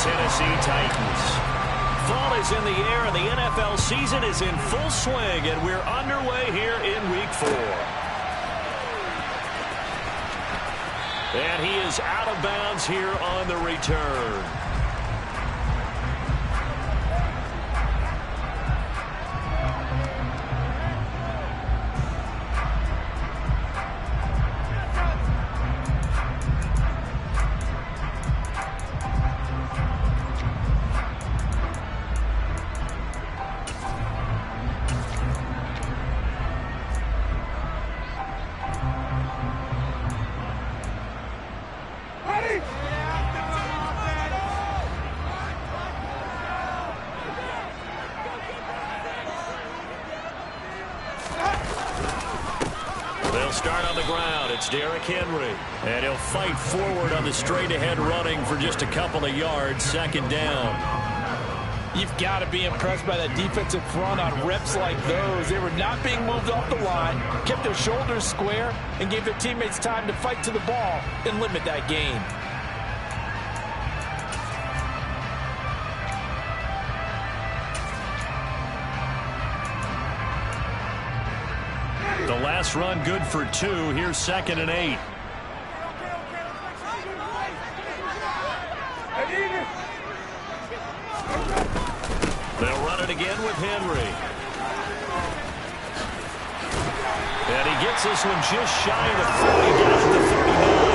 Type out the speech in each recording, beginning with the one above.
Tennessee Titans. Fall is in the air, and the NFL season is in full swing, and we're underway here in Week 4. And he is out of bounds here on the return. They'll start on the ground. It's Derrick Henry. And he'll fight forward on the straight-ahead running for just a couple of yards. Second down. You've got to be impressed by that defensive front on reps like those. They were not being moved off the line, kept their shoulders square, and gave their teammates time to fight to the ball and limit that gain. The last run good for 2. Here's 2nd and 8. They'll run it again with Henry. And he gets this one just shy of the 40, down to the 39.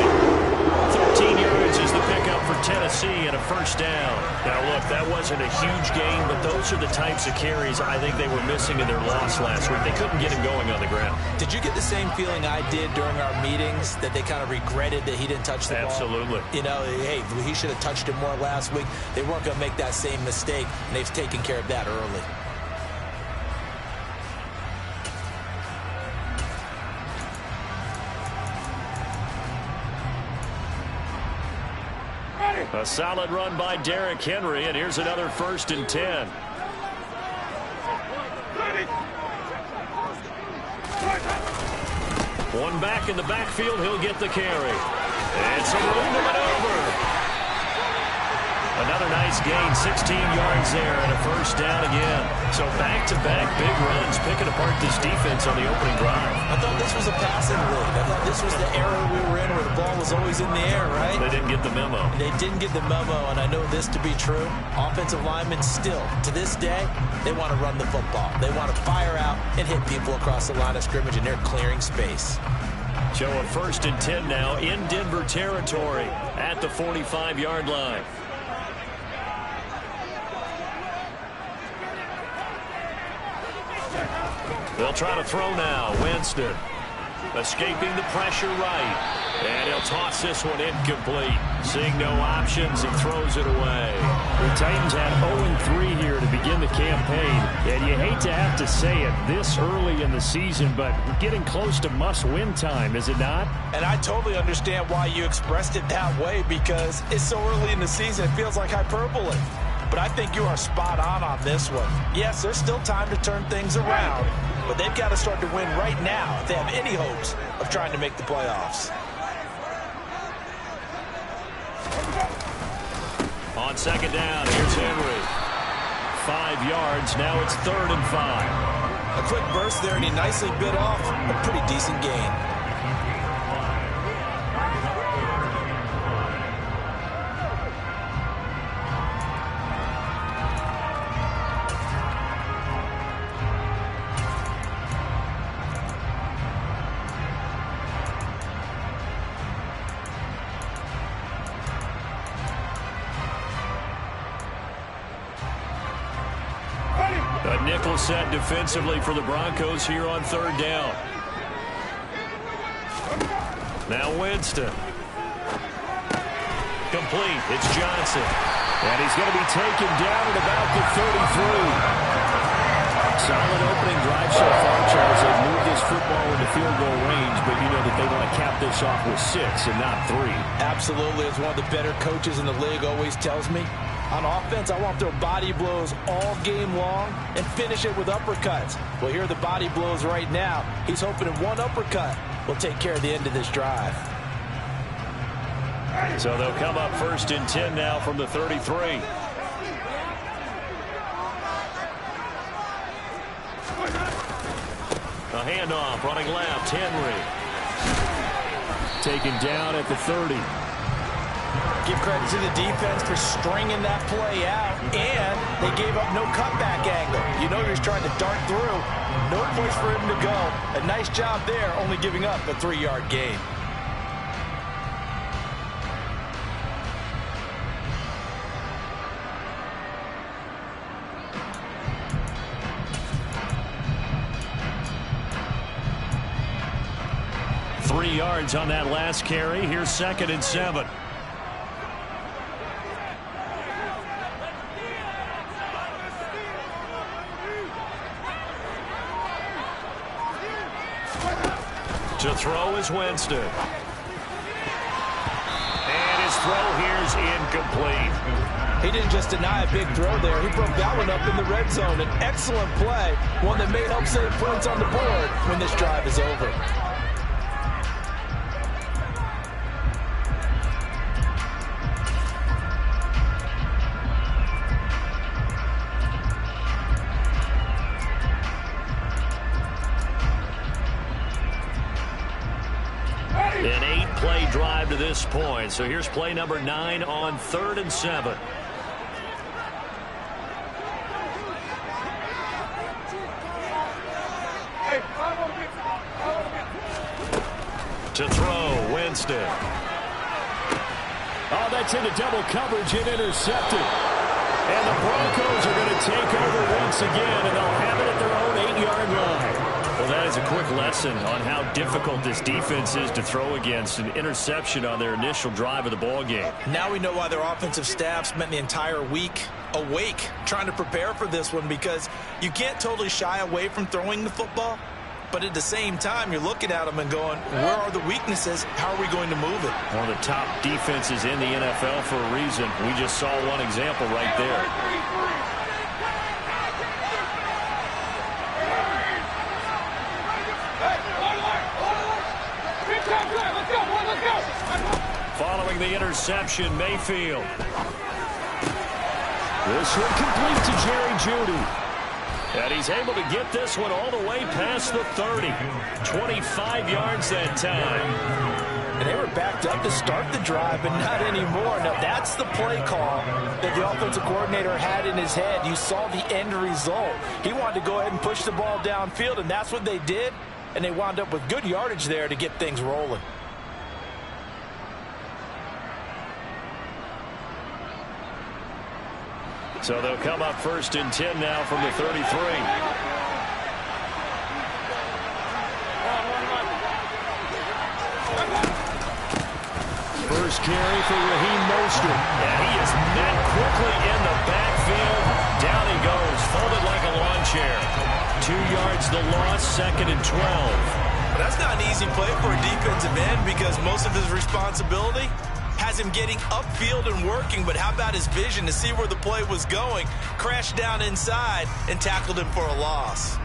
13 yards is the pickup for Tennessee and a first down. Now, look, that wasn't a huge gain, but those are the types of carries I think they were missing in their loss last week. They couldn't get him going on the ground. Did you get the same feeling I did during our meetings, that they kind of regretted that he didn't touch the ball? Absolutely. You know, hey, he should have touched it more last week. They weren't going to make that same mistake, and they've taken care of that early. A solid run by Derrick Henry, and here's another 1st and 10. One back in the backfield, he'll get the carry. And some room to maneuver. Another nice gain, 16 yards there, and a first down again. So back-to-back big runs, picking apart this defense on the opening drive. I thought this was a passing league. I thought this was the era we were in where the ball was always in the air, right? They didn't get the memo. They didn't get the memo, and I know this to be true. Offensive linemen still, to this day, they want to run the football. They want to fire out and hit people across the line of scrimmage, and they're clearing space. So a 1st and 10 now in Denver territory at the 45-yard line. They'll try to throw now. Winston escaping the pressure right. And he'll toss this one incomplete. Seeing no options, he throws it away. The Titans had 0-3 here to begin the campaign. And you hate to have to say it this early in the season, but we're getting close to must-win time, is it not? And I totally understand why you expressed it that way, because it's so early in the season, it feels like hyperbole. But I think you are spot on this one. Yes, there's still time to turn things around, but they've got to start to win right now if they have any hopes of trying to make the playoffs. On 2nd down, here's Henry. 5 yards, now it's 3rd and 5. A quick burst there, and he nicely bit off a pretty decent gain. A nickel set defensively for the Broncos here on 3rd down. Now Winston. Complete. It's Johnson. And he's going to be taken down at about the 33. Solid opening drive so far, Charles. They've moved this football into field goal range, but you know that they want to cap this off with 6 and not 3. Absolutely. As one of the better coaches in the league always tells me, on offense, I want to throw body blows all game long and finish it with uppercuts. Well, here are the body blows right now. He's hoping in one uppercut will take care of the end of this drive. So they'll come up 1st and 10 now from the 33. A handoff, running left, Henry. Taken down at the 30. Give credit to the defense for stringing that play out, and they gave up no cutback angle. You know he was trying to dart through. No place for him to go. A nice job there, only giving up a 3-yard gain. Yards on that last carry. Here's 2nd and 7. To throw is Winston. And his throw here's incomplete. He didn't just deny a big throw there. He broke that one up in the red zone. An excellent play. One that may help save points on the board when this drive is over. An 8-play drive to this point. So here's play number 9 on 3rd and 7. To throw, Winston. Oh, that's into double coverage and intercepted. And the Broncos are going to take over once again, and they'll have it at their own 8-yard line. Well, that is a quick lesson on how difficult this defense is to throw against. An interception on their initial drive of the ball game. Now we know why their offensive staff spent the entire week awake trying to prepare for this one, because you can't totally shy away from throwing the football, but at the same time you're looking at them and going, where are the weaknesses? How are we going to move it? One of the top defenses in the NFL for a reason. We just saw one example right there. Following the interception, Mayfield. This one complete to Jerry Jeudy. And he's able to get this one all the way past the 30. 25 yards that time. And they were backed up to start the drive, but not anymore. Now, that's the play call that the offensive coordinator had in his head. You saw the end result. He wanted to go ahead and push the ball downfield, and that's what they did. And they wound up with good yardage there to get things rolling. So they'll come up 1st and 10 now from the 33. First carry for Raheem Mostert. And he is met quickly in the backfield. Down he goes, folded like a lawn chair. 2 yards the loss, 2nd and 12. But that's not an easy play for a defensive end, because most of his responsibility has him getting upfield and working, but how about his vision to see where the play was going, crashed down inside, and tackled him for a loss.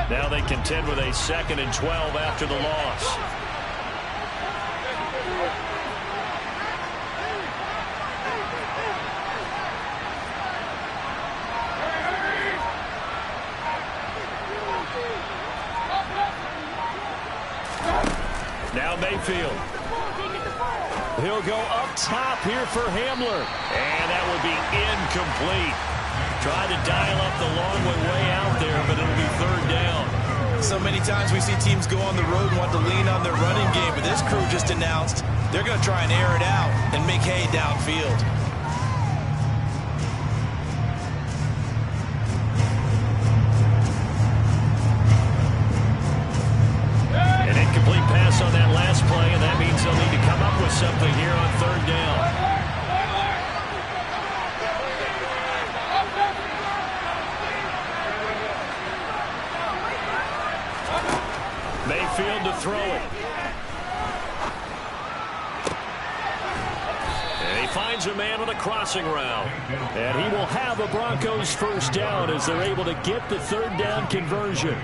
Now they contend with a 2nd and 12 after the loss. Now Mayfield. He'll go up top here for Hamler. And that will be incomplete. Tried to dial up the long way out there, but it'll be 3rd down. So many times we see teams go on the road and want to lean on their running game, but this crew just announced they're going to try and air it out and make hay downfield. An incomplete pass on that last play, and that means they'll need to come up with something here on 3rd down. Mayfield to throw it. And he finds a man on a crossing route. And he will have a Broncos 1st down as they're able to get the 3rd down conversion.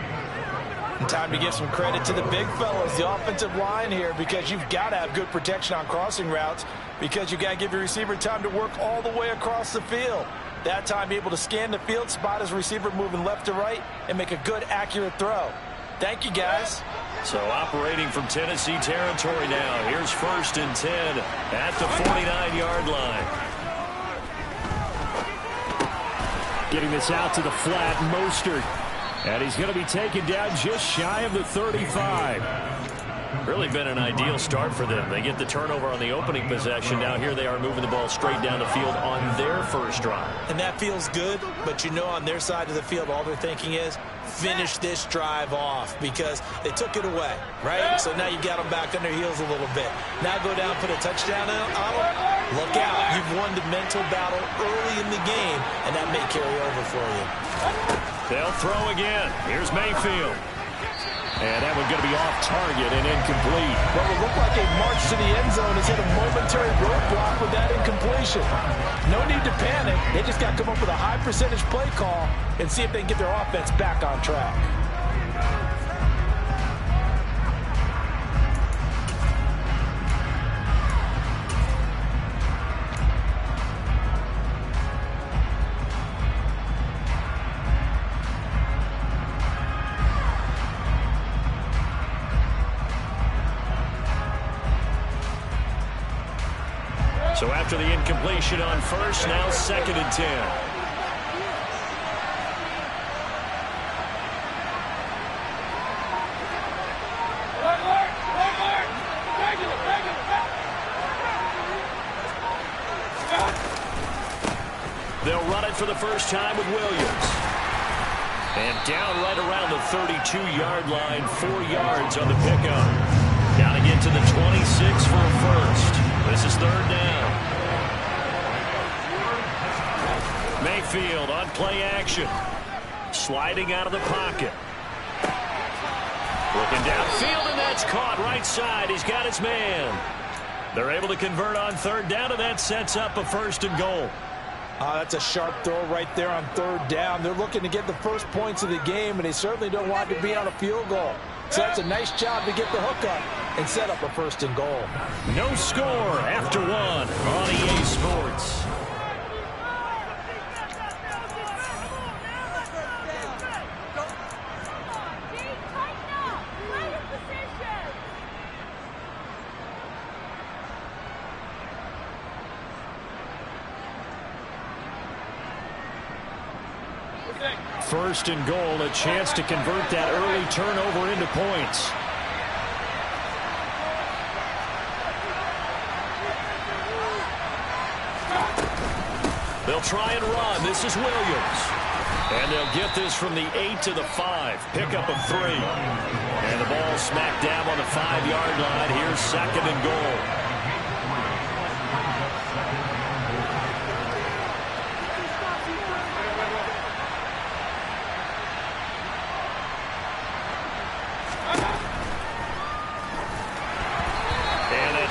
time to give some credit to the big fellas, the offensive line here, because you've got to have good protection on crossing routes because you've got to give your receiver time to work all the way across the field. That time, able to scan the field, spot his receiver moving left to right, and make a good, accurate throw. Thank you, guys. So operating from Tennessee territory now. Here's 1st and 10 at the 49-yard line. Getting this out to the flat, Mostert. And he's going to be taken down just shy of the 35. Really been an ideal start for them. They get the turnover on the opening possession. Now here they are moving the ball straight down the field on their first drive. And that feels good, but you know on their side of the field all they're thinking is finish this drive off because they took it away, right? So now you got them back on their heels a little bit. Now go down, put a touchdown on them. Look out. You've won the mental battle early in the game, and that may carry over for you. They'll throw again. Here's Mayfield. And that one's going to be off target and incomplete. What will look like a march to the end zone has hit a momentary roadblock with that incompletion. No need to panic. They just got to come up with a high percentage play call and see if they can get their offense back on track. So after the incompletion on first, now 2nd and 10. They'll run it for the first time with Williams. And down right around the 32-yard line, 4 yards on the pickup. Now to get to the 26 for a first. This is 3rd down. Mayfield on play action. Sliding out of the pocket. Looking downfield, and that's caught right side. He's got his man. They're able to convert on 3rd down, and that sets up a 1st and goal. That's a sharp throw right there on 3rd down. They're looking to get the first points of the game, and they certainly don't want to be on a field goal. So that's a nice job to get the hook up and set up a 1st and goal. No score after 1 on EA Sports. First and goal, a chance to convert that early turnover into points. They'll try and run. This is Williams. And they'll get this from the 8 to the 5. Pickup of 3. And the ball smacked down on the 5-yard line. Here's 2nd and goal.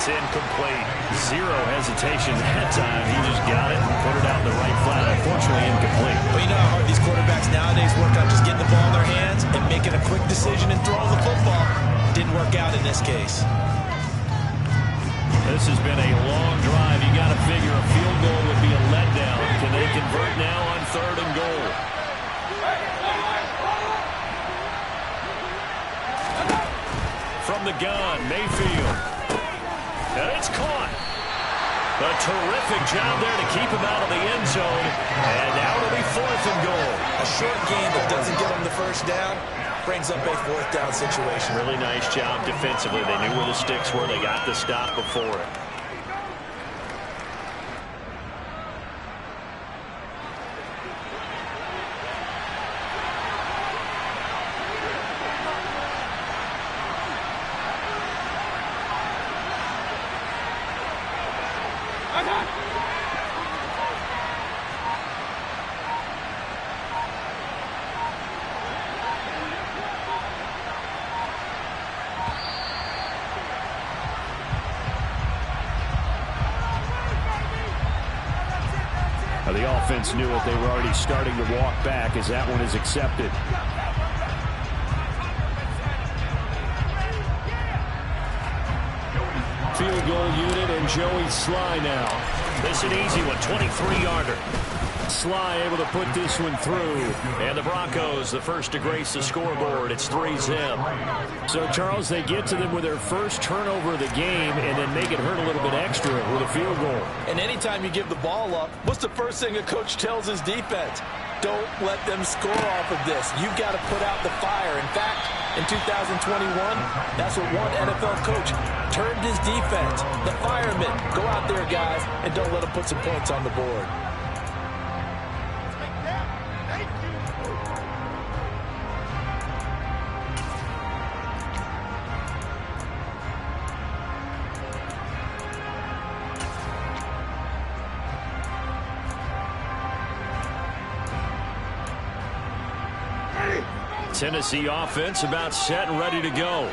Incomplete. Zero hesitation that time. He just got it and put it out in the right flat. Unfortunately, incomplete. Well, you know how hard these quarterbacks nowadays work on just getting the ball in their hands and making a quick decision and throwing the football. Didn't work out in this case. This has been a long drive. You got to figure a field goal would be a letdown. Can they convert now on 3rd and goal? From the gun, Mayfield. And it's caught. A terrific job there to keep him out of the end zone. And now it'll be 4th and goal. A short game that doesn't get him the first down brings up a 4th down situation. Really nice job defensively. They knew where the sticks were. They got the stop before it. The offense knew it. They were already starting to walk back as that one is accepted. goal unit, and Joey Sly now. This is an easy one, 23-yarder. Sly able to put this one through. And the Broncos, the first to grace the scoreboard. It's 3-zip. So, Charles, they get to them with their first turnover of the game and then make it hurt a little bit extra with a field goal. And anytime you give the ball up, what's the first thing a coach tells his defense? Don't let them score off of this. You've got to put out the fire. In fact, in 2021, that's what one NFL coach turned his defense. The firemen. Go out there, guys, and don't let them put some points on the board. Tennessee offense about set and ready to go.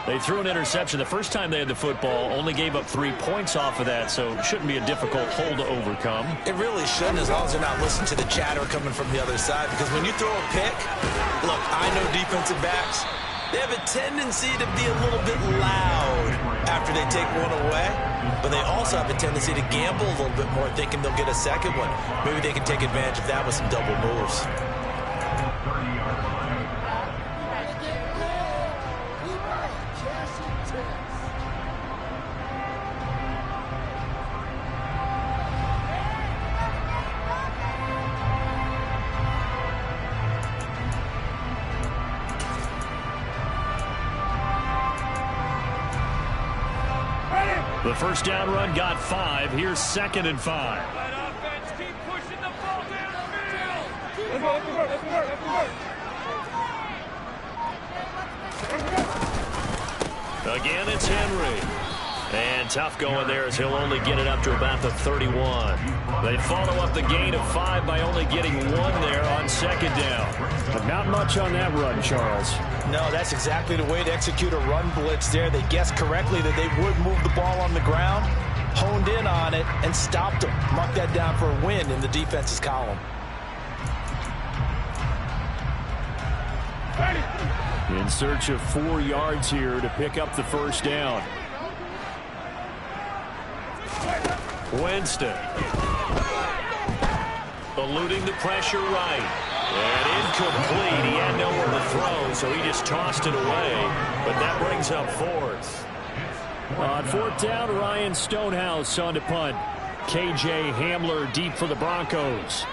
They threw an interception the first time they had the football, only gave up 3 points off of that, so it shouldn't be a difficult hole to overcome. It really shouldn't, as long as they're not listening to the chatter coming from the other side, because when you throw a pick, look, I know defensive backs, they have a tendency to be a little bit loud after they take one away, but they also have a tendency to gamble a little bit more, thinking they'll get a second one. Maybe they can take advantage of that with some double moves. The first down run got 5. Here's 2nd and 5. Offense, keep pushing the ball downfield. Again, it's Henry. And tough going there as he'll only get it up to about the 31. They follow up the gain of 5 by only getting 1 there on 2nd down. But not much on that run, Charles. No, that's exactly the way to execute a run blitz there. They guessed correctly that they would move the ball on the ground, honed in on it, and stopped them. Mark that down for a win in the defense's column. In search of 4 yards here to pick up the first down. Winston. Eluding the pressure right. And incomplete. He had nowhere to throw, so he just tossed it away. But that brings up 4th. On 4th down, Ryan Stonehouse on to punt. KJ Hamler deep for the Broncos.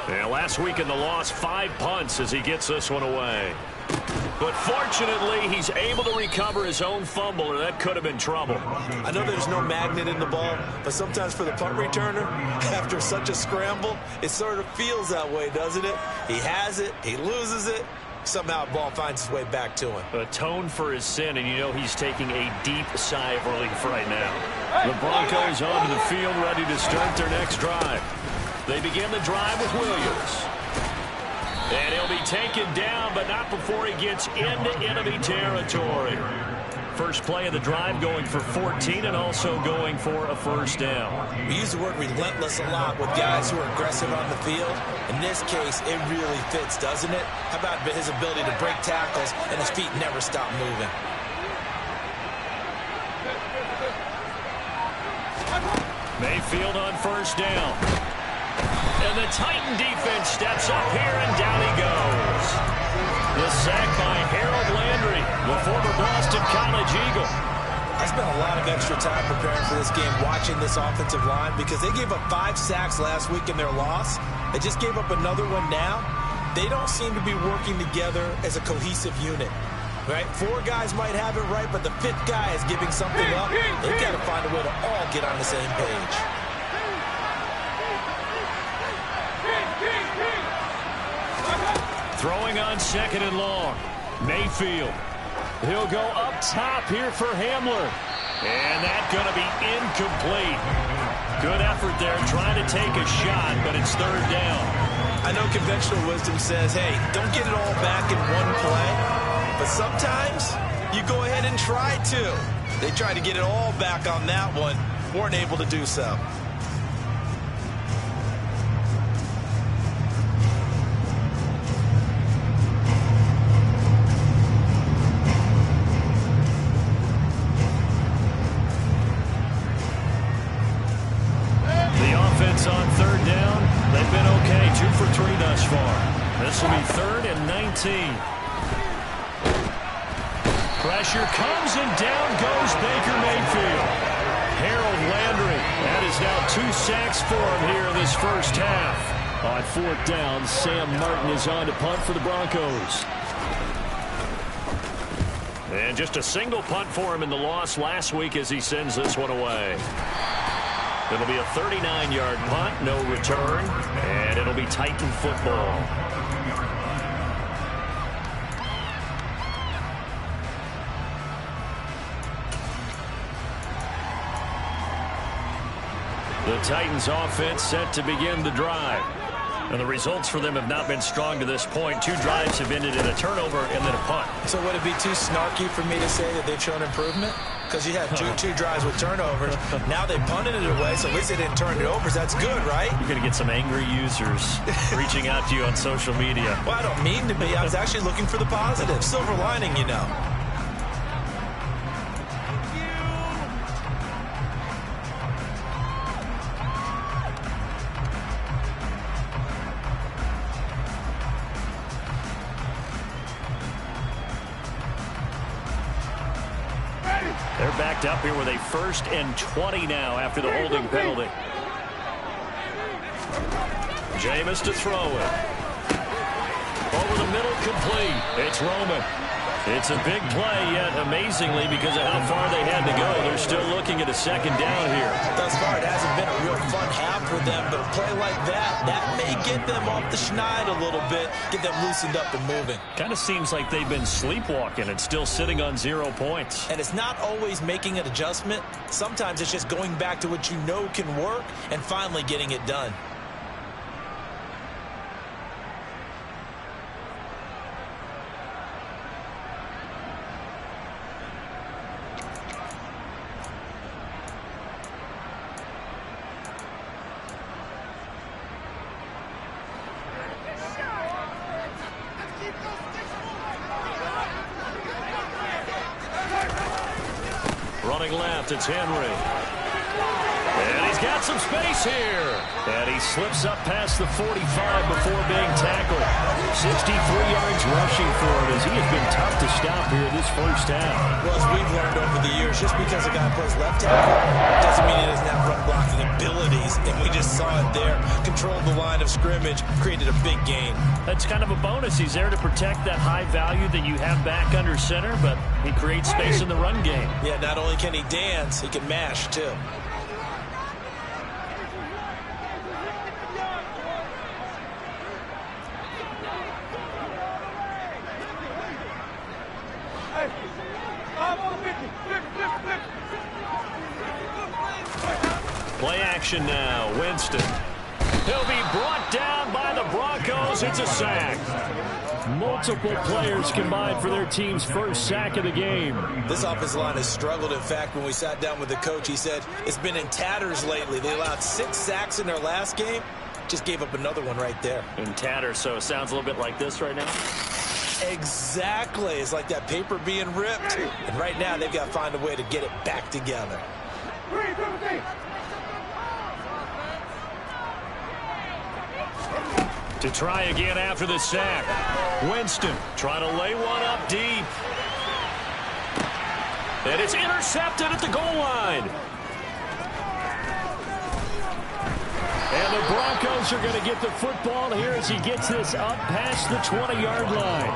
And last week in the loss, 5 punts as he gets this one away. But fortunately, he's able to recover his own fumble, or that could have been trouble. I know there's no magnet in the ball, but sometimes for the punt returner, after such a scramble, it sort of feels that way, doesn't it? He has it, he loses it, somehow the ball finds its way back to him. Atone for his sin, and you know he's taking a deep sigh of relief right now. The Broncos onto the field, ready to start their next drive. They begin the drive with Williams. And he'll be taken down, but not before he gets into enemy territory. First play of the drive going for 14 and also going for a first down. We use the word relentless a lot with guys who are aggressive on the field. In this case, it really fits, doesn't it? How about his ability to break tackles and his feet never stop moving? Mayfield on first down. And the Titan defense steps up here, and down he goes. The sack by Harold Landry, the former Boston College Eagle. I spent a lot of extra time preparing for this game watching this offensive line because they gave up 5 sacks last week in their loss. They just gave up another one now. They don't seem to be working together as a cohesive unit. Right? 4 guys might have it right, but the 5th guy is giving something up. They've got to find a way to all get on the same page. Throwing on 2nd and long. Mayfield. He'll go up top here for Hamler. And that's going to be incomplete. Good effort there trying to take a shot, but it's 3rd down. I know conventional wisdom says, hey, don't get it all back in one play. But sometimes you go ahead and try to. They tried to get it all back on that one. Weren't able to do so. 3rd and 19. Pressure comes, and down goes Baker Mayfield. Harold Landry. That is now 2 sacks for him here in this first half. On 4th down, Sam Martin is on to punt for the Broncos. And just a single punt for him in the loss last week as he sends this one away. It'll be a 39-yard punt, no return, and it'll be Titan football. The Titans offense set to begin the drive. And the results for them have not been strong to this point. 2 drives have ended in a turnover and then a punt. So would it be too snarky for me to say that they've shown improvement? Because you had two drives with turnovers. Now they punted it away, so at least they didn't turn it over. So that's good, right? You're going to get some angry users reaching out to you on social media. Well, I don't mean to be. I was actually looking for the positive. Silver lining, you know. They're backed up here with a 1st and 20 now after the holding penalty. Jameis to throw it. Over the middle, complete. It's Roman. It's a big play, yet amazingly, because of how far they had to go, they're still looking at a 2nd down here. Thus far, it hasn't been a real fun half for them, but a play like that may get them off the schneid a little bit, get them loosened up and moving. Kind of seems like they've been sleepwalking and still sitting on 0 points. And it's not always making an adjustment. Sometimes it's just going back to what you know can work and finally getting it done. Running left, it's Henry. And he's got some space here. And he slips up past the 45 before being tackled. 63 yards rushing for him as he has been tough to stop here this first half. Well, as we've learned over the years, just because a guy plays left tackle doesn't mean he doesn't have run blocking abilities. And we just saw it there. Controlled the line of scrimmage, created a big gain. That's kind of a bonus. He's there to protect that high value that you have back under center, but he creates space in the run game. Yeah, not only can he dance, he can mash too. Play action now. Winston. He'll be brought down by the Broncos. It's a sack. Multiple players combined for their team's first sack of the game. This offensive line has struggled. In fact, when we sat down with the coach, he said it's been in tatters lately. They allowed 6 sacks in their last game. Just gave up another one right there. In tatters, so it sounds a little bit like this right now. Exactly. It's like that paper being ripped. And right now, they've got to find a way to get it back together. To try again after the sack. Winston trying to lay one up deep. And it's intercepted at the goal line. And the Broncos are going to get the football here as he gets this up past the 20-yard line.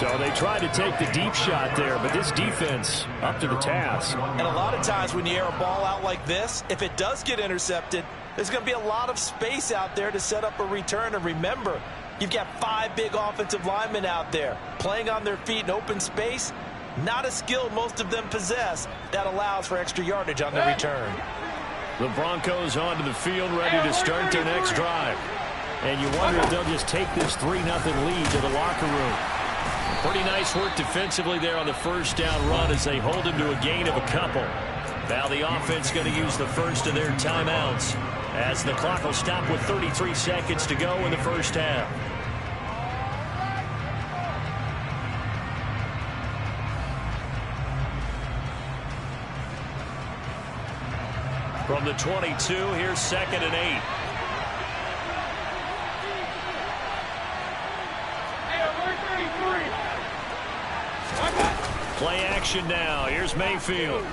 So they tried to take the deep shot there, but this defense up to the task. And a lot of times when you air a ball out like this, if it does get intercepted, there's going to be a lot of space out there to set up a return. And remember, you've got 5 big offensive linemen out there playing on their feet in open space. Not a skill most of them possess. That allows for extra yardage on the return. The Broncos onto the field, ready to start their next drive. And you wonder if they'll just take this 3-0 lead to the locker room. Pretty nice work defensively there on the first down run as they hold him to a gain of a couple. Now the offense going to use the first of their timeouts as the clock will stop with 33 seconds to go in the first half. From the 22, here's 2nd and 8. Play action now. Here's Mayfield.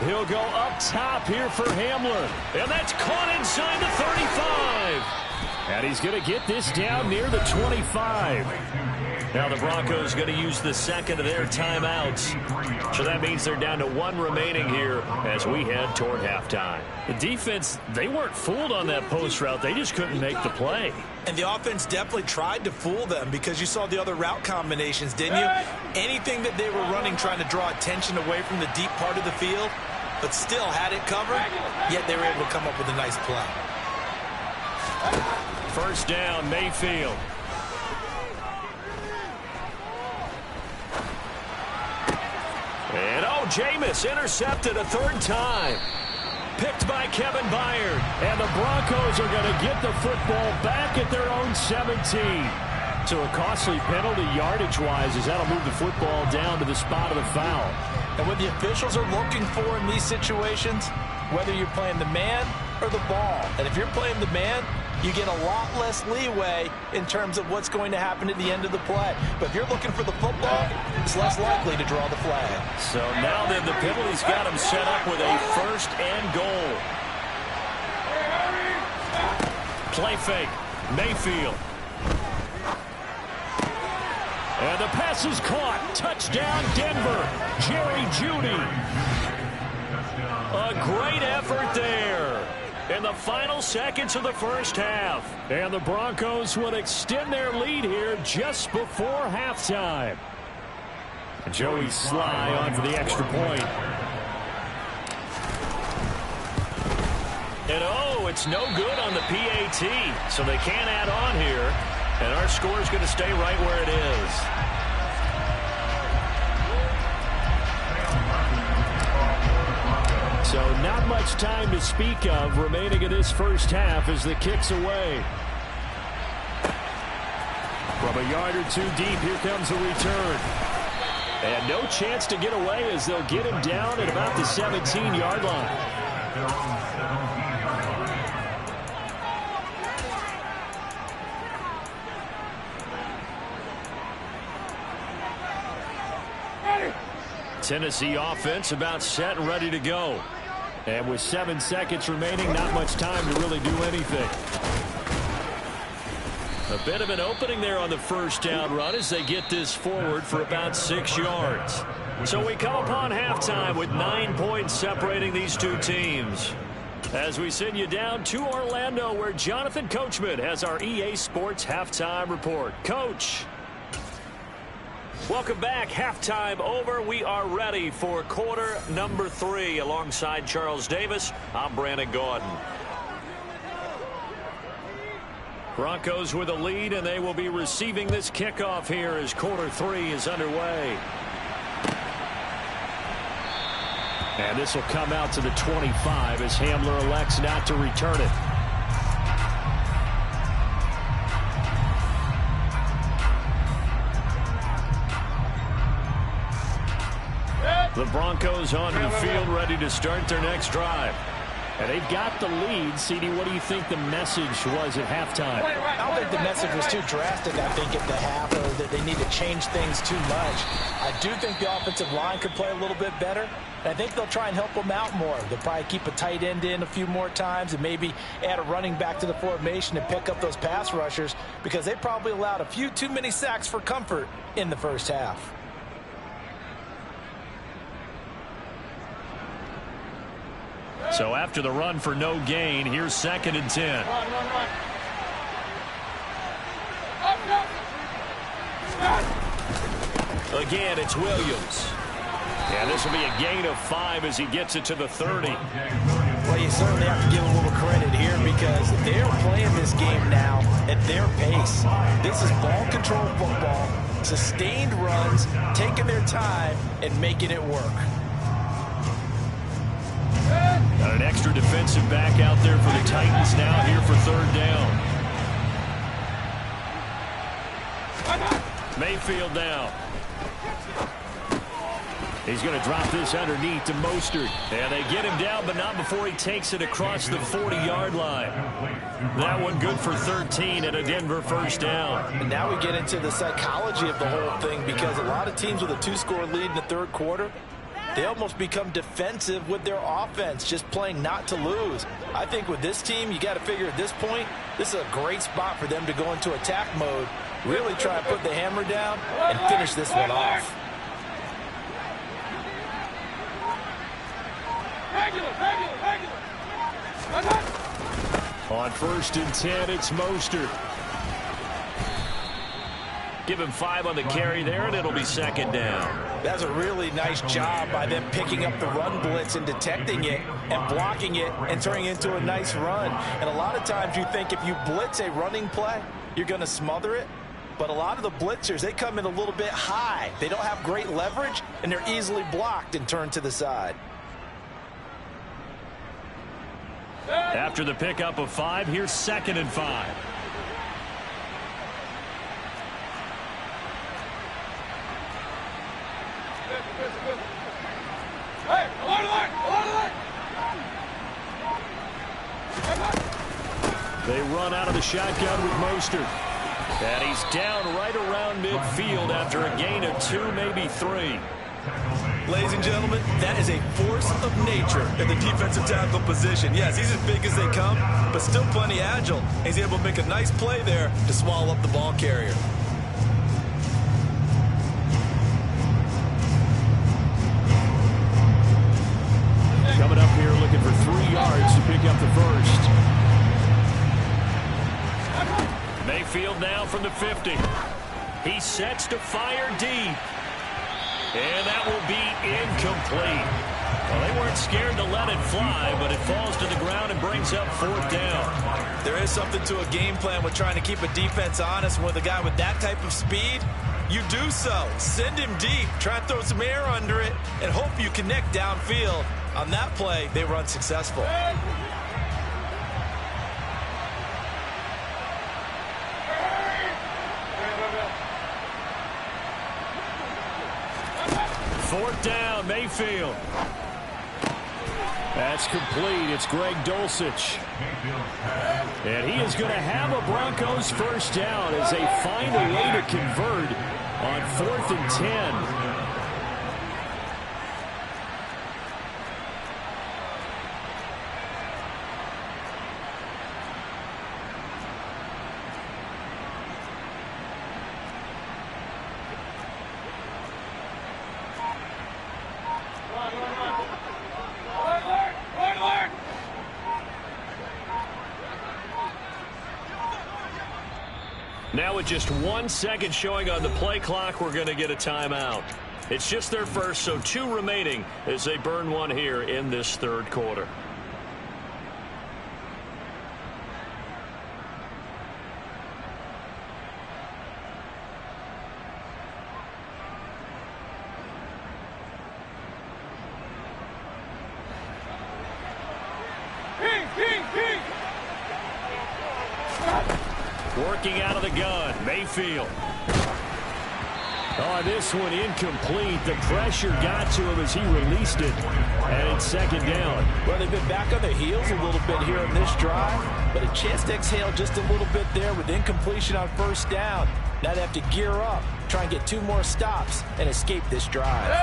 He'll go up top here for Hamler. And that's caught inside the 35. And he's going to get this down near the 25. Now the Broncos going to use the second of their timeouts. So that means they're down to one remaining here as we head toward halftime. The defense, they weren't fooled on that post route. They just couldn't make the play. And the offense definitely tried to fool them because you saw the other route combinations, didn't you? Anything that they were running trying to draw attention away from the deep part of the field, but still had it covered, yet they were able to come up with a nice play. First down, Mayfield. And Jameis intercepted a third time. Picked by Kevin Byard. And the Broncos are going to get the football back at their own 17. So a costly penalty yardage-wise as that'll move the football down to the spot of the foul. And what the officials are looking for in these situations, whether you're playing the man or the ball. And if you're playing the man, you get a lot less leeway in terms of what's going to happen at the end of the play. But if you're looking for the football, it's less likely to draw the flag. So now then the penalty's got him set up with a first and goal. Play fake. Mayfield. And the pass is caught. Touchdown, Denver. Jerry Jeudy. A great effort there in the final seconds of the first half. And the Broncos will extend their lead here just before halftime. And Joey Sly on for the extra point. And it's no good on the PAT. So they can't add on here. And our score is going to stay right where it is. So not much time to speak of remaining in this first half as the kick's away. From a yard or two deep, here comes the return. And no chance to get away as they'll get him down at about the 17-yard line. Tennessee offense about set and ready to go. And with 7 seconds remaining, not much time to really do anything. A bit of an opening there on the first down run as they get this forward for about 6 yards. So we come upon halftime with 9 points separating these two teams. As we send you down to Orlando where Jonathan Coachman has our EA Sports halftime report. Coach. Welcome back. Halftime over. We are ready for quarter number 3. Alongside Charles Davis, I'm Brandon Gaudin. Broncos with a lead, and they will be receiving this kickoff here as quarter 3 is underway. And this will come out to the 25 as Hamler elects not to return it. The Broncos onto the field ready to start their next drive. And they've got the lead. CD, what do you think the message was at halftime? I don't think the message was too drastic, I think, at the half, or that they need to change things too much. I do think the offensive line could play a little bit better. And I think they'll try and help them out more. They'll probably keep a tight end in a few more times and maybe add a running back to the formation and pick up those pass rushers because they probably allowed a few too many sacks for comfort in the first half. So after the run for no gain, here's 2nd and 10. Again, it's Williams. And this will be a gain of 5 as he gets it to the 30. Well, you certainly have to give a little credit here because they're playing this game now at their pace. This is ball control football, sustained runs, taking their time and making it work. Got an extra defensive back out there for the Titans now here for 3rd down. Mayfield down. He's going to drop this underneath to Mostert. And they get him down, but not before he takes it across the 40-yard line. That one good for 13 and a Denver first down. And now we get into the psychology of the whole thing, because a lot of teams with a two-score lead in the third quarter, they almost become defensive with their offense, just playing not to lose. I think with this team, you got to figure at this point, this is a great spot for them to go into attack mode, really try and put the hammer down and finish this one off. On 1st and 10, it's Mostert. Give him 5 on the carry there, and it'll be 2nd down. That's a really nice job by them picking up the run blitz and detecting it and blocking it and turning it into a nice run. And a lot of times you think if you blitz a running play, you're going to smother it. But a lot of the blitzers, they come in a little bit high. They don't have great leverage, and they're easily blocked and turned to the side. After the pickup of 5, here's 2nd and 5. They run out of the shotgun with Mostert. And he's down right around midfield after a gain of 2, maybe 3. Ladies and gentlemen, that is a force of nature in the defensive tackle position. Yes, he's as big as they come, but still plenty agile. He's able to make a nice play there to swallow up the ball carrier. Coming up here looking for 3 yards to pick up the first. Mayfield now from the 50. He sets to fire deep. And that will be incomplete. Well, they weren't scared to let it fly, but it falls to the ground and brings up 4th down. There is something to a game plan with trying to keep a defense honest. With a guy with that type of speed, you do so. Send him deep, try and throw some air under it, and hope you connect downfield. On that play, they run successful. Fourth down, Mayfield. That's complete. It's Greg Dulcich. And he is going to have a Broncos first down as they find a way to convert on 4th and 10. Now with just 1 second showing on the play clock, we're going to get a timeout. It's just their first, so 2 remaining as they burn one here in this third quarter. Working out of the gun, Mayfield. Oh, this one incomplete. The pressure got to him as he released it. And it's 2nd down. Well, they've been back on their heels a little bit here in this drive, but a chance to exhale just a little bit there with incompletion on 1st down. Now they have to gear up, try and get 2 more stops and escape this drive.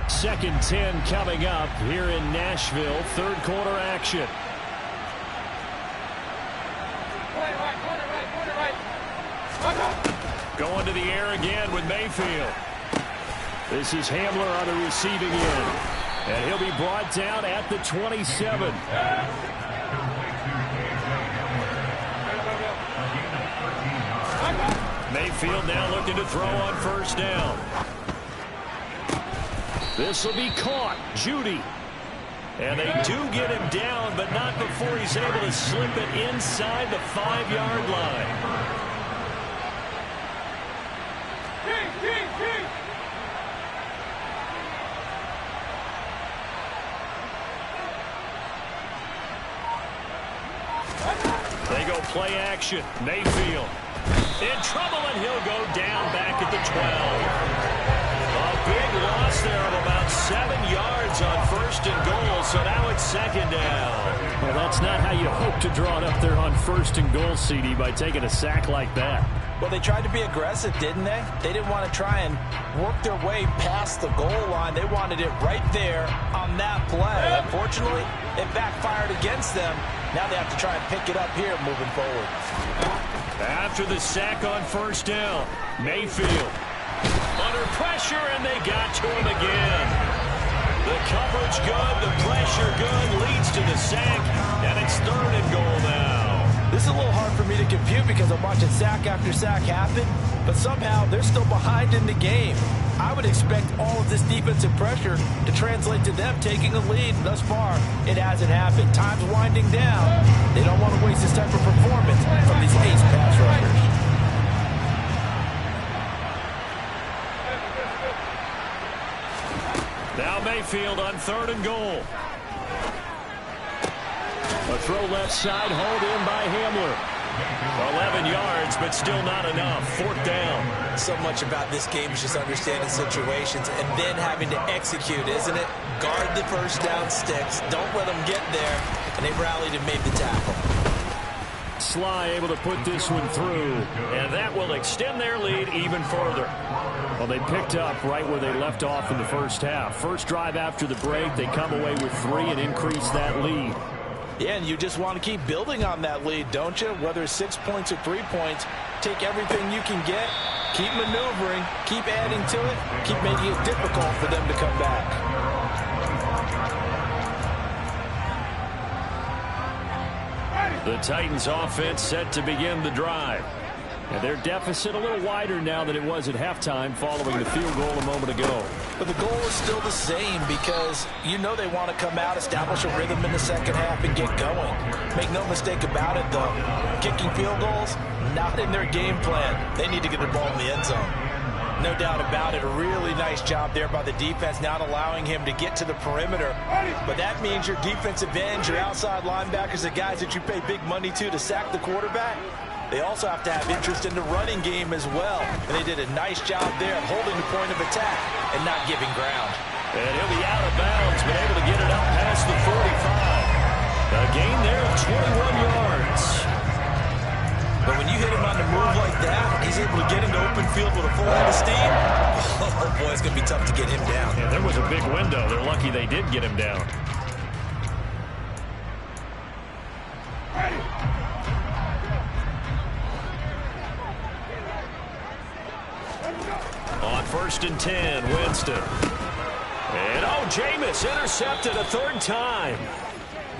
2nd 10 coming up here in Nashville. Third quarter action. Going to the air again with Mayfield. This is Hamler on the receiving end. And he'll be brought down at the 27. Mayfield now looking to throw on 1st down. This will be caught. Judy. And they do get him down, but not before he's able to slip it inside the 5-yard line. They go play action. Mayfield in trouble, and he'll go down back at the 12. A big loss there of about first and goal, so now it's second down. Well, that's not how you hope to draw it up there on first and goal, CD, by taking a sack like that. Well, they tried to be aggressive, didn't they? They didn't want to try and work their way past the goal line. They wanted it right there on that play. Unfortunately, it backfired against them. Now they have to try and pick it up here moving forward. After the sack on first down, Mayfield under pressure, and they got to him again. The coverage good, the pressure good, leads to the sack, and it's third and goal now. This is a little hard for me to compute because I'm watching sack after sack happen, but somehow they're still behind in the game. I would expect all of this defensive pressure to translate to them taking a lead. Thus far, it hasn't happened. Time's winding down. They don't want to waste this type of performance from these ace pass rushers. Now Mayfield on third and goal. A throw left side, hauled in by Hamler. 11 yards, but still not enough. Fourth down. So much about this game is just understanding situations and then having to execute, isn't it? Guard the first down sticks. Don't let them get there. And they've rallied and made the tackle. Sly able to put this one through. And that will extend their lead even further. Well, they picked up right where they left off in the first half. First drive after the break, they come away with 3 and increase that lead. Yeah, and you just want to keep building on that lead, don't you? Whether it's 6 points or 3 points, take everything you can get, keep maneuvering, keep adding to it, keep making it difficult for them to come back. The Titans offense set to begin the drive. And their deficit a little wider now than it was at halftime following the field goal a moment ago. But the goal is still the same because you know they want to come out, establish a rhythm in the second half, and get going. Make no mistake about it, though. Kicking field goals, not in their game plan. They need to get the ball in the end zone. No doubt about it. A really nice job there by the defense, not allowing him to get to the perimeter. But that means your defensive ends, your outside linebackers, the guys that you pay big money to sack the quarterback, they also have to have interest in the running game as well. And they did a nice job there holding the point of attack and not giving ground. And he'll be out of bounds, but able to get it up past the 45. A gain there of 21 yards. But when you hit him on the move like that, he's able to get into open field with a full head of steam. Oh, boy, it's going to be tough to get him down. Yeah, there was a big window. They're lucky they did get him down. On first and 10, Winston. And Jameis intercepted a third time.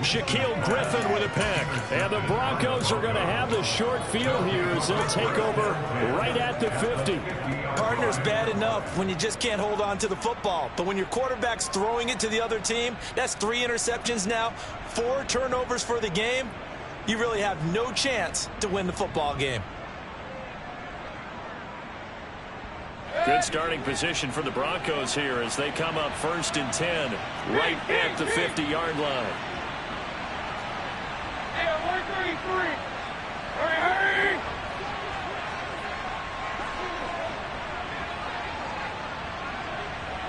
Shaquille Griffin with a pick. And the Broncos are going to have the short field here as they'll take over right at the 50. Partner's bad enough when you just can't hold on to the football. But when your quarterback's throwing it to the other team, that's 3 interceptions now, 4 turnovers for the game. You really have no chance to win the football game. Good starting position for the Broncos here as they come up first and 10 right at the 50-yard line. Hey, 133. Hurry!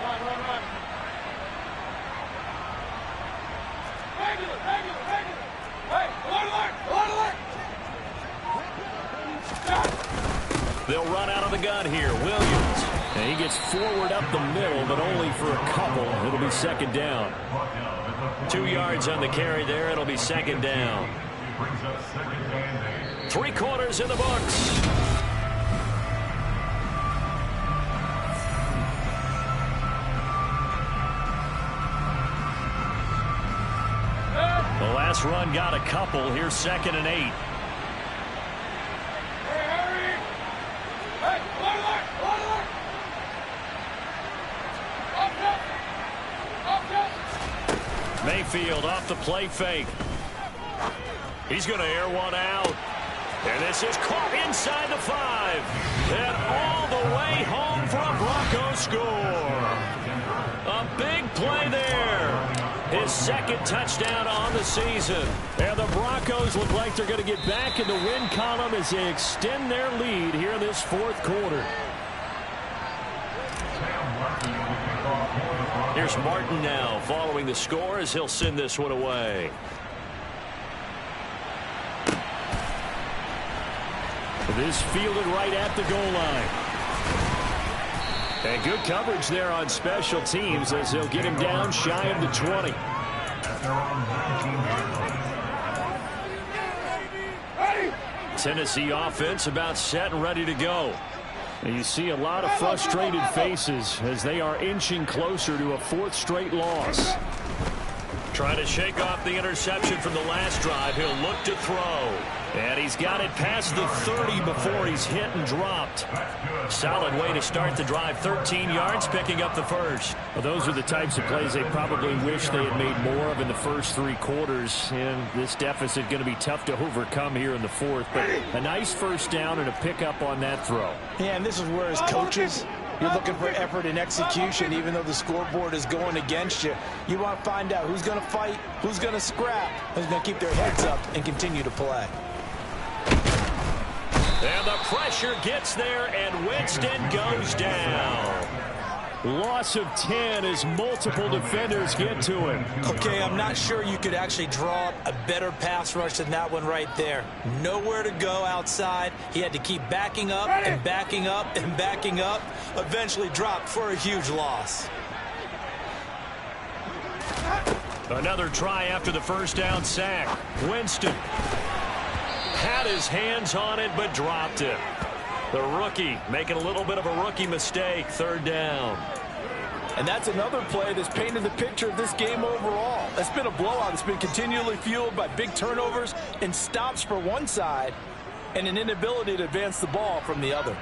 Run. Regular. Hey, alert! They'll run out of the gun here. Williams. And he gets forward up the middle, but only for a couple. It'll be second down. 2 yards on the carry there. It'll be second down. 3 quarters in the books. The last run got a couple. Here's second and 8. Mayfield off the play fake. He's going to air one out. And this is caught inside the 5. And all the way home for a Broncos score. A big play there. His second touchdown on the season. And the Broncos look like they're going to get back in the win column as they extend their lead here in this fourth quarter. Here's Martin now following the score as he'll send this one away. This fielded right at the goal line. And good coverage there on special teams as they'll get him down shy of the 20. Tennessee offense about set and ready to go. And you see a lot of frustrated faces as they are inching closer to a 4th straight loss. Trying to shake off the interception from the last drive. He'll look to throw. And he's got it past the 30 before he's hit and dropped. Solid way to start the drive. 13 yards, picking up the first. Well, those are the types of plays they probably wish they had made more of in the first 3 quarters. And this deficit going to be tough to overcome here in the 4th. But a nice first down and a pickup on that throw. Yeah, and this is where as coaches, you're looking for effort and execution, even though the scoreboard is going against you. You want to find out who's going to fight, who's going to scrap, who's going to keep their heads up and continue to play. And the pressure gets there, and Winston goes down. Loss of 10 as multiple defenders get to him. Okay, I'm not sure you could actually draw up a better pass rush than that one right there. Nowhere to go outside. He had to keep backing up and backing up and backing up. Eventually dropped for a huge loss. Another try after the first down sack. Winston had his hands on it but dropped it. The rookie making a little bit of a rookie mistake. 3rd down. And that's another play that's painted the picture of this game overall. It's been a blowout. It's been continually fueled by big turnovers and stops for one side and an inability to advance the ball from the other.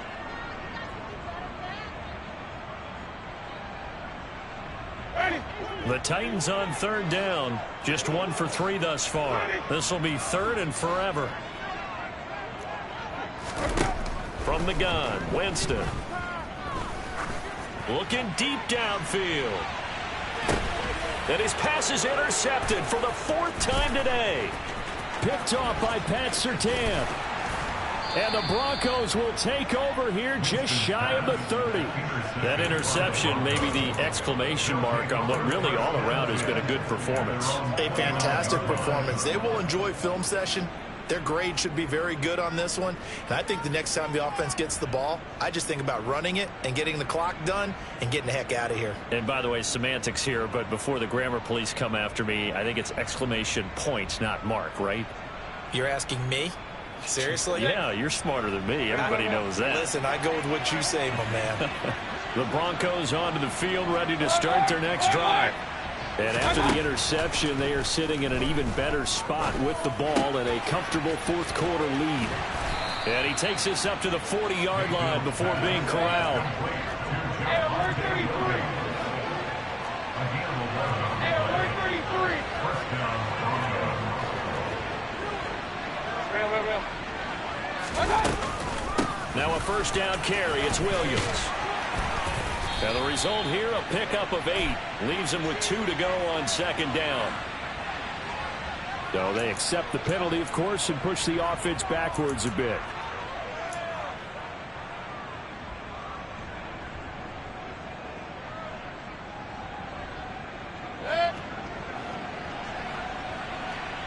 The Titans on 3rd down. Just 1 for 3 thus far. This will be 3rd and forever. From the gun, Winston. Looking deep downfield. And his pass is intercepted for the 4th time today. Picked off by Pat Surtain. And the Broncos will take over here just shy of the 30. That interception may be the exclamation mark on what really all around has been a good performance. A fantastic performance. They will enjoy film session. Their grade should be very good on this one. And I think the next time the offense gets the ball, I just think about running it and getting the clock done and getting the heck out of here. And by the way, semantics here, but before the grammar police come after me, I think it's exclamation point, not mark, right? You're asking me? Seriously? Yeah, you're smarter than me. Everybody knows that. Listen, I go with what you say, my man. The Broncos onto the field, ready to start their next drive. And after the interception, they are sitting in an even better spot with the ball and a comfortable 4th quarter lead. And he takes this up to the 40-yard line before being corralled. Hey, we're 33. Hey, we're 33. Now a first down carry. It's Williams. And the result here, a pickup of 8. Leaves him with 2 to go on 2nd down. So they accept the penalty, of course, and push the offense backwards a bit.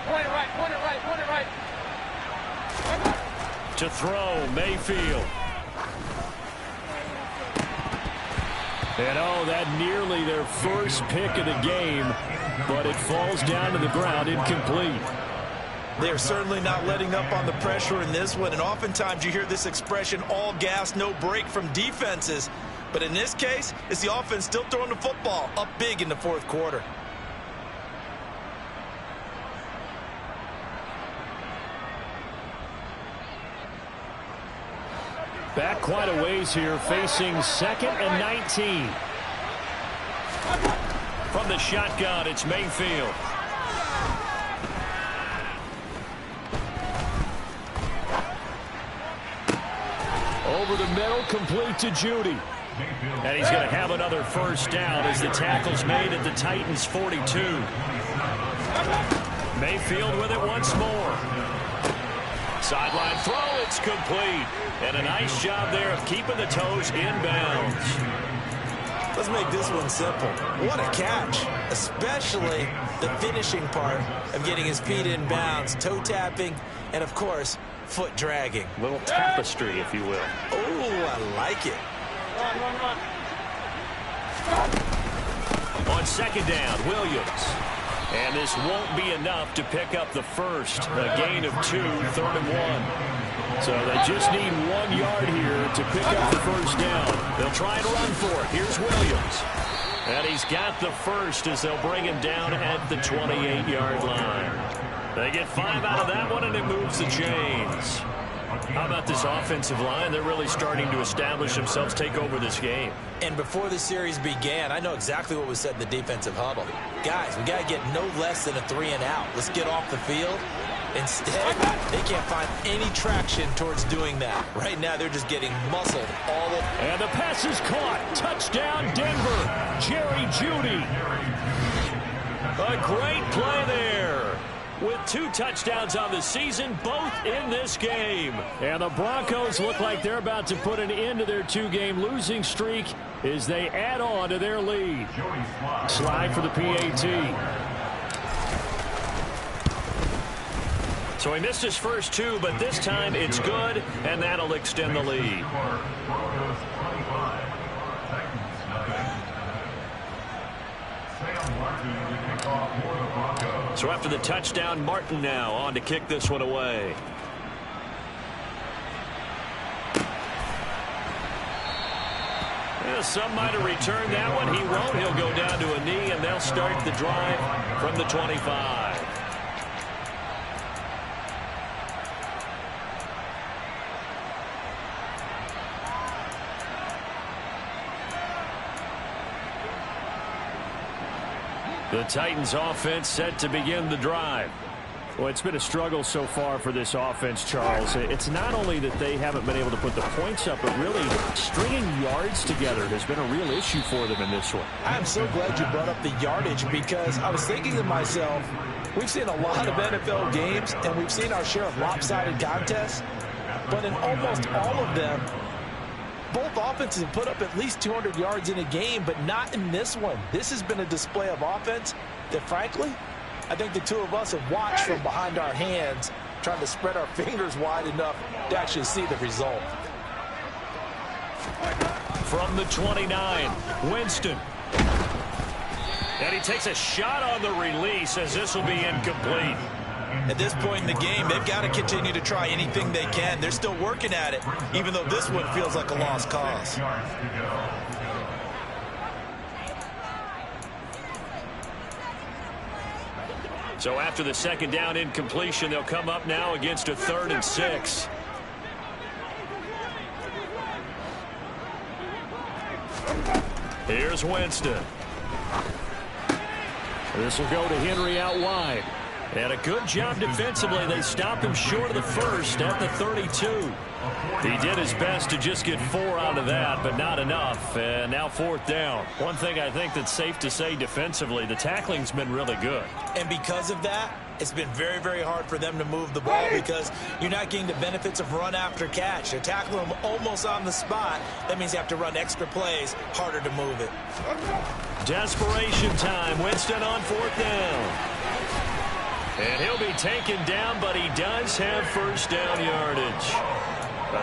Point it right. To throw, Mayfield. And oh, that nearly their first pick of the game, but it falls down to the ground incomplete. They're certainly not letting up on the pressure in this one, and oftentimes you hear this expression, all gas, no break from defenses. But in this case, it's the offense still throwing the football up big in the 4th quarter. Back quite a ways here, facing 2nd and 19. From the shotgun, it's Mayfield. Over the middle, complete to Judy. And he's going to have another first down as the tackle's made at the Titans' 42. Mayfield with it once more. Sideline throw, it's complete. And a nice job there of keeping the toes in bounds. Let's make this one simple. What a catch, especially the finishing part of getting his feet in bounds, toe tapping, and of course, foot dragging. Little tapestry, if you will. Oh, I like it. On second down, Williams. And this won't be enough to pick up the first. A gain of 2, 3rd and 1. So they just need 1 yard here to pick up the first down. They'll try and run for it. Here's Williams. And he's got the first as they'll bring him down at the 28-yard line. They get 5 out of that one, and it moves the chains. How about this offensive line? They're really starting to establish themselves, take over this game. And before the series began, I know exactly what was said in the defensive huddle. Guys, we got to get no less than a 3-and-out. Let's get off the field. Instead, they can't find any traction towards doing that. Right now, they're just getting muscled all over. And the pass is caught. Touchdown, Denver. Jerry Jeudy. A great play there. With 2 touchdowns on the season, both in this game. And the Broncos look like they're about to put an end to their 2-game losing streak as they add on to their lead. Slide for the PAT. So he missed his first 2, but this time it's good, and that'll extend the lead. So after the touchdown, Martin now on to kick this one away. Yeah, some might have returned that one. He won't. He'll go down to a knee, and they'll start the drive from the 25. The Titans offense set to begin the drive. Well, it's been a struggle so far for this offense, Charles. It's not only that they haven't been able to put the points up, but really stringing yards together has been a real issue for them in this one. I'm so glad you brought up the yardage because I was thinking to myself, we've seen a lot of NFL games and we've seen our share of lopsided contests, but in almost all of them, both offenses have put up at least 200 yards in a game, but not in this one. This has been a display of offense that, frankly, I think the two of us have watched from behind our hands, trying to spread our fingers wide enough to actually see the result. From the 29, Winston. And he takes a shot on the release as this will be incomplete. At this point in the game, they've got to continue to try anything they can. They're still working at it, even though this one feels like a lost cause. So after the second down incompletion, they'll come up now against a 3rd and 6. Here's Winston. This will go to Henry out wide. And a good job defensively. They stopped him short of the first at the 32. He did his best to just get 4 out of that, but not enough. And now 4th down. One thing I think that's safe to say defensively, the tackling's been really good. And because of that, it's been very, very hard for them to move the ball because you're not getting the benefits of run after catch. They're tackling them almost on the spot. That means you have to run extra plays, harder to move it. Desperation time. Winston on 4th down. And he'll be taken down, but he does have first down yardage.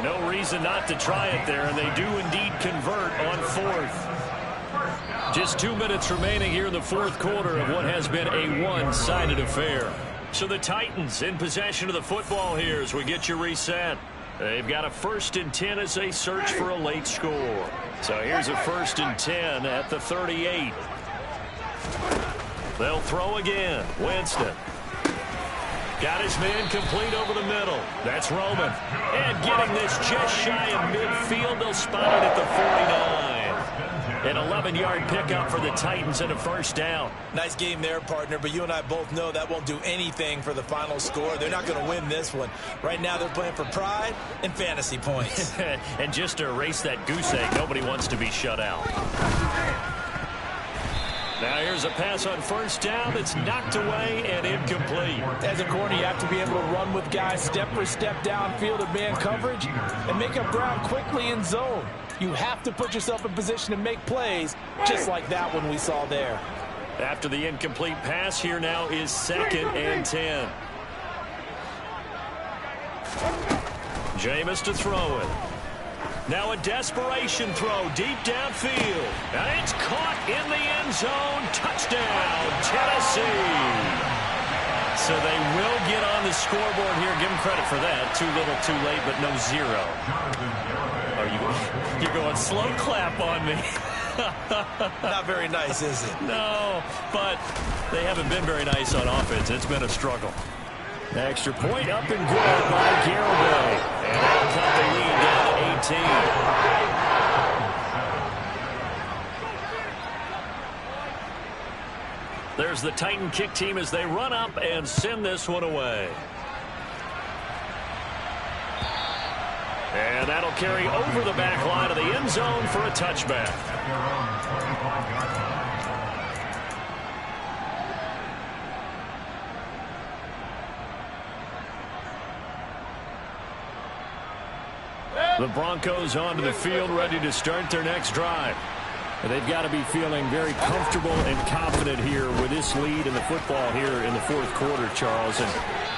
No reason not to try it there, and they do indeed convert on 4th. Just 2 minutes remaining here in the 4th quarter of what has been a one-sided affair. So the Titans in possession of the football here as we get you reset. They've got a 1st and 10 as they search for a late score. So here's a 1st and 10 at the 38. They'll throw again. Winston. Got his man complete over the middle. That's Roman. And getting this just shy of midfield. They'll spot it at the 49. An 11-yard pickup for the Titans and a first down. Nice game there, partner, but you and I both know that won't do anything for the final score. They're not going to win this one. Right now they're playing for pride and fantasy points. And just to erase that goose egg, nobody wants to be shut out. Now here's a pass on first down that's knocked away and incomplete. As a corner, you have to be able to run with guys step for step downfield of man coverage and make up ground quickly in zone. You have to put yourself in position to make plays, just like that one we saw there. After the incomplete pass, here now is 2nd and 10. Jameis to throw it. Now a desperation throw deep downfield. And it's caught in the end zone. Touchdown, Tennessee. So they will get on the scoreboard here. Give them credit for that. Too little, too late, but no zero. You're going slow clap on me. Not very nice, is it? No, but they haven't been very nice on offense. It's been a struggle. Extra point up and good by Garibay. And that'll cut the lead down to 18. There's the Titan kick team as they run up and send this one away. And that'll carry over the back line of the end zone for a touchback. The Broncos onto the field, ready to start their next drive. They've got to be feeling very comfortable and confident here with this lead in the football here in the 4th quarter, Charles. And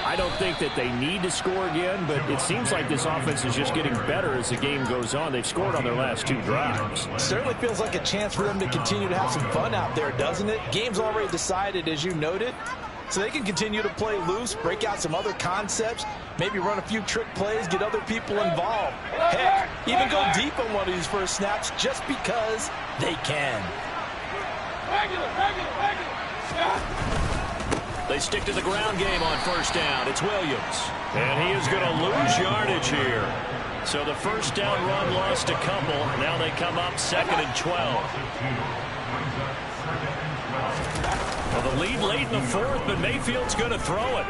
I don't think that they need to score again, but it seems like this offense is just getting better as the game goes on. They've scored on their last 2 drives. Certainly feels like a chance for them to continue to have some fun out there, doesn't it? Game's already decided, as you noted. So they can continue to play loose, break out some other concepts, maybe run a few trick plays, get other people involved. Heck, even go deep on one of these first snaps just because they can. They stick to the ground game on first down. It's Williams. And he is going to lose yardage here. So the first down run lost a couple. Now they come up 2nd and 12. Well, the lead late in the 4th, but Mayfield's going to throw it.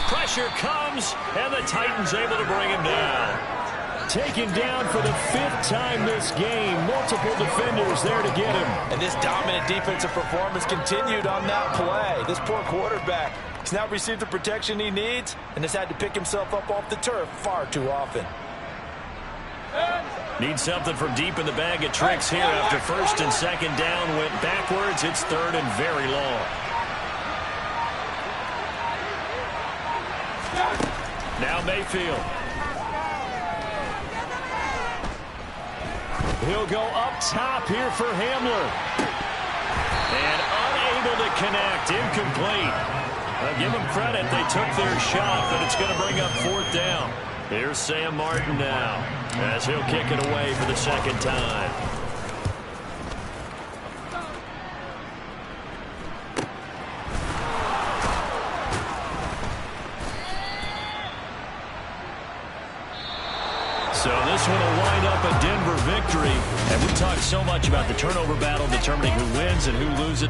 Pressure comes, and the Titans able to bring him down. Taken down for the 5th time this game. Multiple defenders there to get him. And this dominant defensive performance continued on that play. This poor quarterback has now received the protection he needs and has had to pick himself up off the turf far too often. Need something from deep in the bag of tricks here after 1st and 2nd down went backwards. It's 3rd and very long. Now Mayfield. He'll go up top here for Hamler. And unable to connect. Incomplete. Give them credit. They took their shot, but it's going to bring up 4th down. Here's Sam Martin now as he'll kick it away for the 2nd time. So this one will wind up a Denver victory. And we talked so much about the turnover battle, determining who wins and who loses.